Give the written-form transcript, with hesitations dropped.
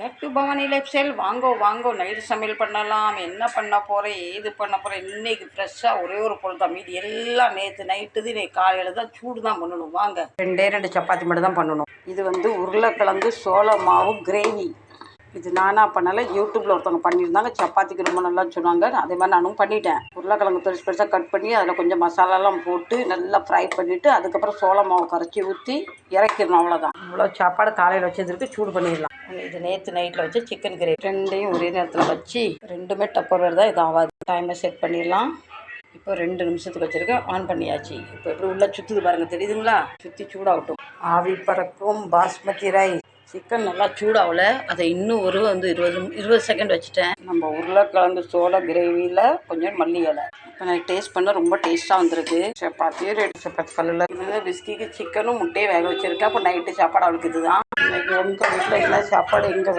Back to Bhavani life style. வாங்கோ வாங்கோ, night சமையல் பண்ணலாம். என்ன பண்ண போகிறேன், ஏது பண்ண போகிறேன், இன்றைக்கி ஃப்ரெஷ்ஷாக ஒரே ஒரு பொருள் தான். மீதி எல்லாம் நேற்று நைட்டுது, இன்னைக்கு காலையில் தான் சூடு தான் பண்ணணும். வாங்க, 2 சப்பாத்தி மட்டும் தான் பண்ணணும். இது உருளைக்கிழங்கு சோள மாவு கிரேவி. இது நானாக பண்ணலை, யூடியூப்பில் ஒருத்தவங்க பண்ணியிருந்தாங்க. சப்பாத்திக்கு ரொம்ப நல்லா சொன்னாங்க. அதே மாதிரி நானும் பண்ணிட்டேன். உருளைக்கிழங்கு பெருசு பெருசாக கட் பண்ணி அதில் கொஞ்சம் மசாலாலாம் போட்டு நல்லா ஃப்ரை பண்ணிவிட்டு அதுக்கப்புறம் சோள மாவு கரைச்சி ஊற்றி இறக்கிடணும். அவ்வளோதான். இவ்வளோ சாப்பாடு காலையில் வச்சதுக்கு சூடு பண்ணிடலாம். இது நேற்று நைட்டில் வச்சு சிக்கன் கிரேவி. ரெண்டையும் ஒரே நேரத்தில் வச்சு ரெண்டுமே டப்பர் தான். இது ஆகாது. டைமை செட் பண்ணிடலாம். இப்போ 2 நிமிஷத்துக்கு வச்சுருக்கேன். ஆன் பண்ணியாச்சு. இப்போ எப்படி உள்ளே சுற்றுது பாருங்கள், தெரியுதுங்களா? சுற்றி சூடாகட்டும். ஆவி பறக்கும் பாஸ்மதி ரைஸ். சிக்கன் நல்லா சூடாகல, அதை இன்னும் ஒரு 20 செகண்ட் வச்சுட்டேன். நம்ம உருளைக்கிழங்கு சோள கிரேவியில் கொஞ்சம் மல்லி இலை. இப்போ நான் டேஸ்ட் பண்ண ரொம்ப டேஸ்ட்டாக வந்திருக்கு. சப்பாத்தியும் 2 சப்பாத்தி கல்லில் இது பிஸ்கிக்கு சிக்கனும் முட்டையும் வேக வச்சுருக்கேன். அப்போ நைட்டு சாப்பாடு அவளுக்கு இதுதான். இன்னைக்கு உங்கள் வீட்டில் என்ன சாப்பாடு, எங்கள்